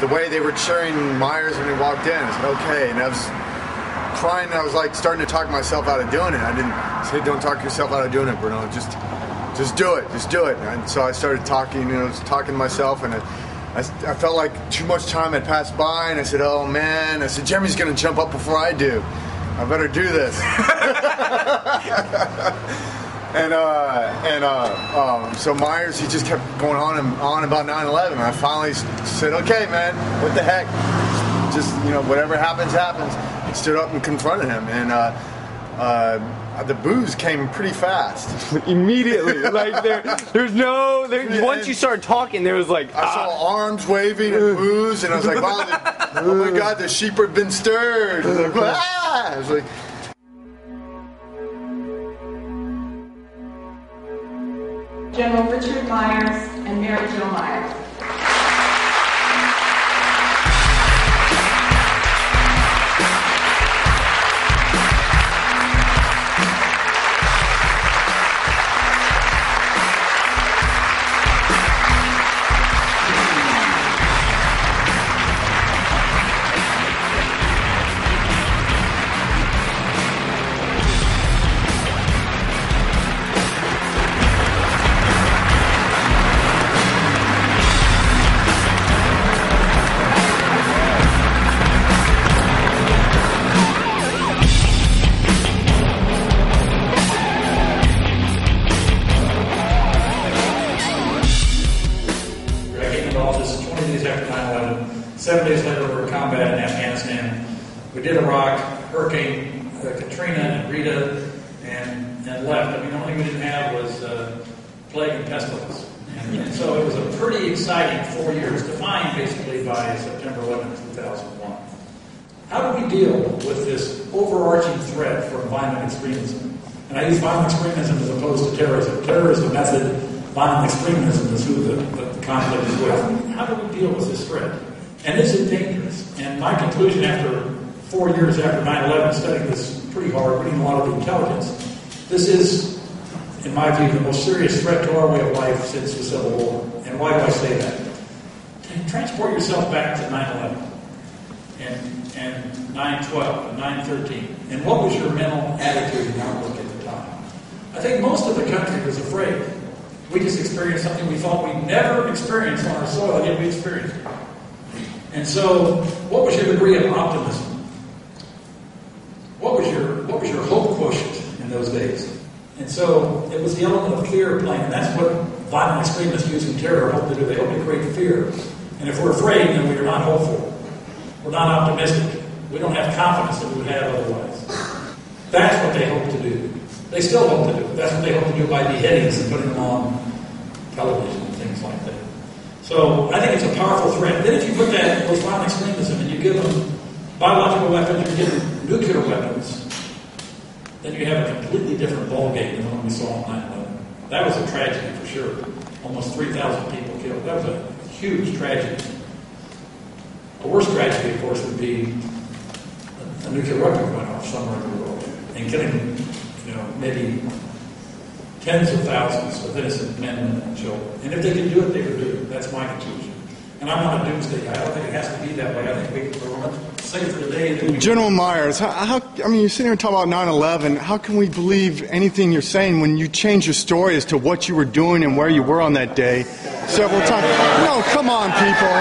the way they were cheering Myers when he walked in. I said, okay. And I was crying. I was like starting to talk myself out of doing it. I didn't say, don't talk yourself out of doing it, Bruno. Just do it. Just do it. And so I started talking, talking to myself, and I felt like too much time had passed by, and I said, oh man. I said, Jeremy's going to jump up before I do. I better do this. So Myers, he just kept going on and on about 9/11. I finally said, okay, man, what the heck? Just, whatever happens, happens. I stood up and confronted him, and the booze came pretty fast. Immediately. Like, once you started talking, there was like... I saw arms waving and booze, and I was like, wow, oh my God, the sheep have been stirred. I was like, ah! I was like... General Richard Myers and Mary Jo Myers. Violent extremism is who the conflict is with. How do we deal with this threat? And is it dangerous? And my conclusion after 4 years after 9/11, studying this pretty hard, reading a lot of the intelligence, this is, in my view, the most serious threat to our way of life since the Civil War. And why do I say that? Transport yourself back to 9/11 and 9/12 and 9/13. And what was your mental attitude and outlook at the time? I think most of the country was afraid. We just experienced something we thought we'd never experienced on our soil, and yet we experienced it. And so, what was your degree of optimism? What was your hope quotient in those days? And so, it was the element of fear playing, and that's what violent extremists using terror hope to do. They hope to create fear. And if we're afraid, then we are not hopeful. We're not optimistic. We don't have confidence that we would have otherwise. That's what they hope to do. They still hope to do it. That's what they hope to do by beheadings and putting them on television and things like that. So I think it's a powerful threat. Then if you put that those violent extremism and you give them biological weapons, you give them nuclear weapons, then you have a completely different ballgame than the one we saw on 9/11. That was a tragedy for sure. Almost 3,000 people killed. That was a huge tragedy. The worst tragedy, of course, would be a nuclear weapon going off somewhere in the world and killing, maybe tens of thousands of innocent men, women, and children. And if they could do it, they would do it. That's my conclusion. And I'm not a doomsday guy. I don't think it has to be that way. I think we're much safer today than we General Myers, you're sitting here talking about 9/11. How can we believe anything you're saying when you change your story as to what you were doing and where you were on that day several times? No, come on, people.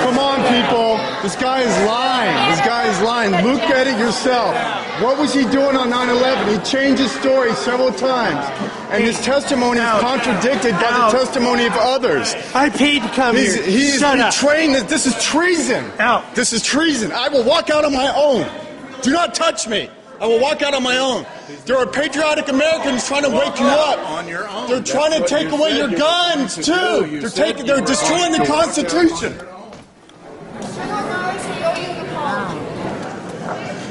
Come on, people. This guy is lying. This guy is lying. Look at it yourself. What was he doing on 9/11? He changed his story several times. And his testimony is contradicted by the testimony of others. I paid to come here. He is betraying this. This is treason. Out. This is treason. I will walk out on my own. Do not touch me. I will walk out on my own. There are patriotic Americans trying to wake you up. On your own. They're trying to take away your guns, too. They're destroying the Constitution.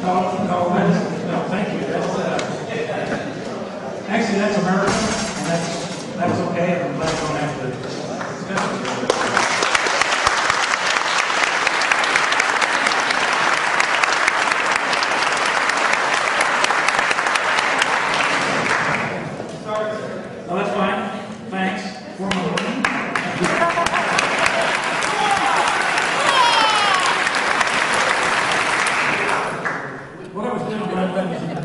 No, thank you. Actually, that's America, and that's okay, and I'm glad we don't have to discuss it. Oh, that's fine. Thanks.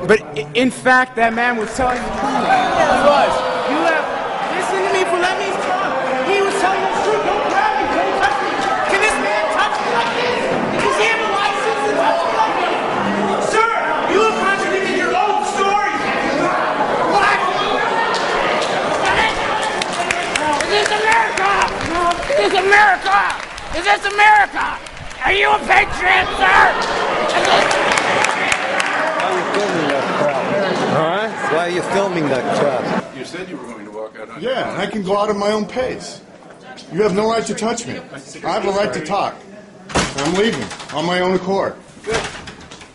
But in fact, that man was telling the truth. He was. You have listen to me for let me talk. He was telling the truth. Don't grab me. Don't touch me. Can this man touch me like this? Does he have a license to touch me like this? Sir, you have contradicted your own story. What? Is this America? No. Is this America? Is this America? Are you a patriot, sir? Why are you filming that crap? You said you were going to walk out on Yeah, and I can go out at my own pace. You have no right to touch me. I have a right to talk. I'm leaving on my own accord. Good.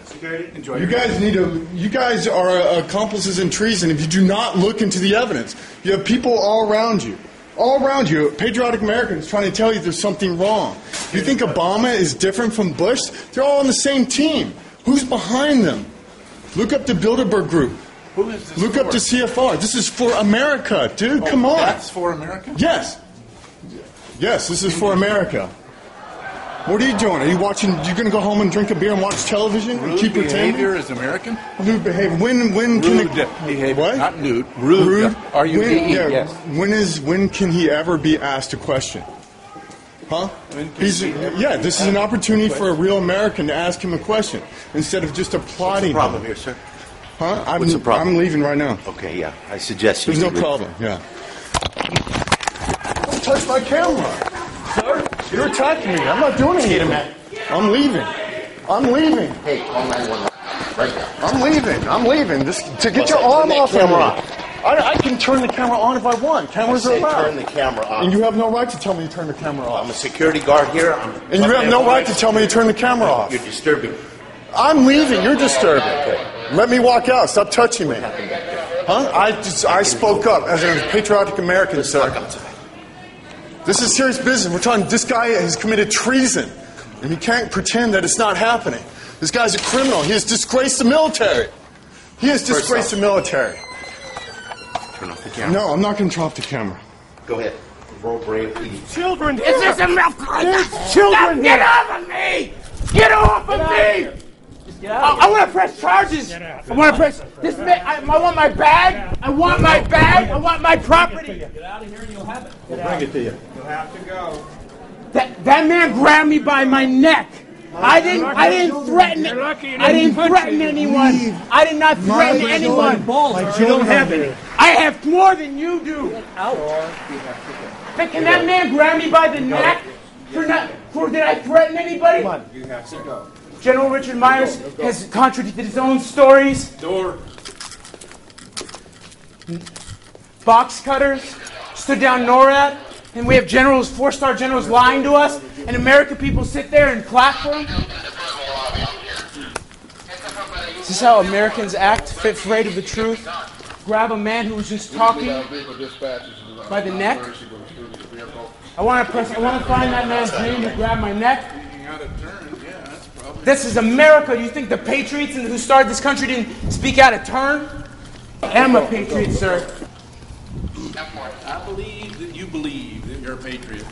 Security, enjoy You guys need to. You guys are accomplices in treason if you do not look into the evidence. You have people all around you. All around you, patriotic Americans trying to tell you there's something wrong. You think Obama is different from Bush? They're all on the same team. Who's behind them? Look up the Bilderberg Group. Who is this Look for? up the CFR. This is for America, dude. Come on. That's for America? Yes. Yes, this is for America. What are you doing? Are you watching? You going to go home and drink a beer and watch television and Rude keep pretending? behavior is American? Rude behavior. When can Rude behavior. What? Not nude. Rude. R-U-D-E. Yes. When can he ever be asked a question? Huh? Yeah, this is an opportunity for a real American to ask him a question instead of just applauding What's the problem him. here, sir? Huh? What's the problem? I'm leaving right now. Okay, yeah. I suggest you There's no leave. problem. Yeah. Don't touch my camera, sir. You're attacking me. I'm not doing anything. I'm leaving. I'm leaving. Hey, call 911. Right now. I'm leaving. I'm leaving. To get your arm off of me. I can turn the camera on if I want. Cameras are allowed. Turn the camera off. And you have no right to tell me to turn the camera off. I'm a security guard here. And you have no right to tell me to turn the camera off. You're disturbing. I'm leaving. You're disturbing. Let me walk out. Stop touching me. Huh? I spoke up as a patriotic American, sir. This is serious business. We're talking. This guy has committed treason, and he can't pretend that it's not happening. This guy's a criminal. He has disgraced the military. He has disgraced the military. Turn off the camera. No, I'm not going to turn off the camera. Go ahead. Roll brave, please. Children, is this America? Children, get off of me! Get off of me! I want to press charges. I want to press this. I want my bag. I want my bag. I want my property. Get out of here and you'll have it. We'll bring it to you. You'll have to go. That man grabbed me by my neck. I didn't threaten. I didn't threaten anyone. I did not threaten anyone. You don't have any. I have more than you do. Can that man grab me by the neck? Did I threaten anybody? You have to go. General Richard Myers has contradicted his own stories. Door. Box cutters stood down NORAD, and we have generals, 4-star generals, lying to us, and American people sit there and clap for them. Is this how Americans act, afraid of the truth? Grab a man who was just talking by the neck. I want to find that man's name who grabbed my neck. This is America. Do you think the patriots who started this country didn't speak out of turn? I am a patriot, sir. I believe that you believe that you're a patriot.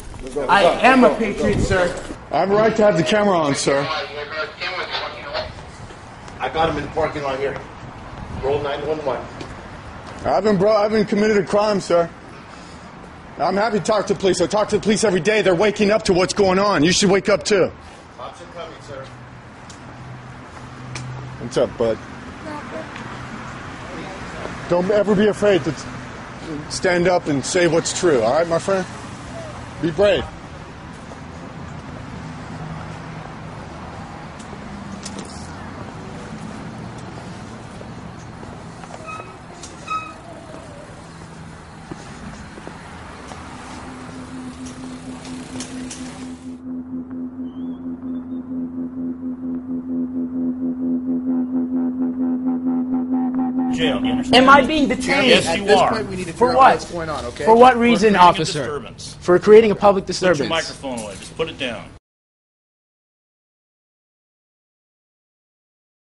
I am a patriot, sir. I have a right to have the camera on, sir. I got him in the parking lot here. Roll 911. I haven't committed a crime, sir. I'm happy to talk to the police. I talk to the police every day. They're waking up to what's going on. You should wake up too. Cops are coming, sir. What's up, bud? Don't ever be afraid to stand up and say what's true. All right, my friend? Be brave. Jail, you understand? Am I being detained? Yes, you are. For what? What's going on, okay? For what reason, Creating a officer? disturbance. For creating a public Put your disturbance. microphone away. Just put it down.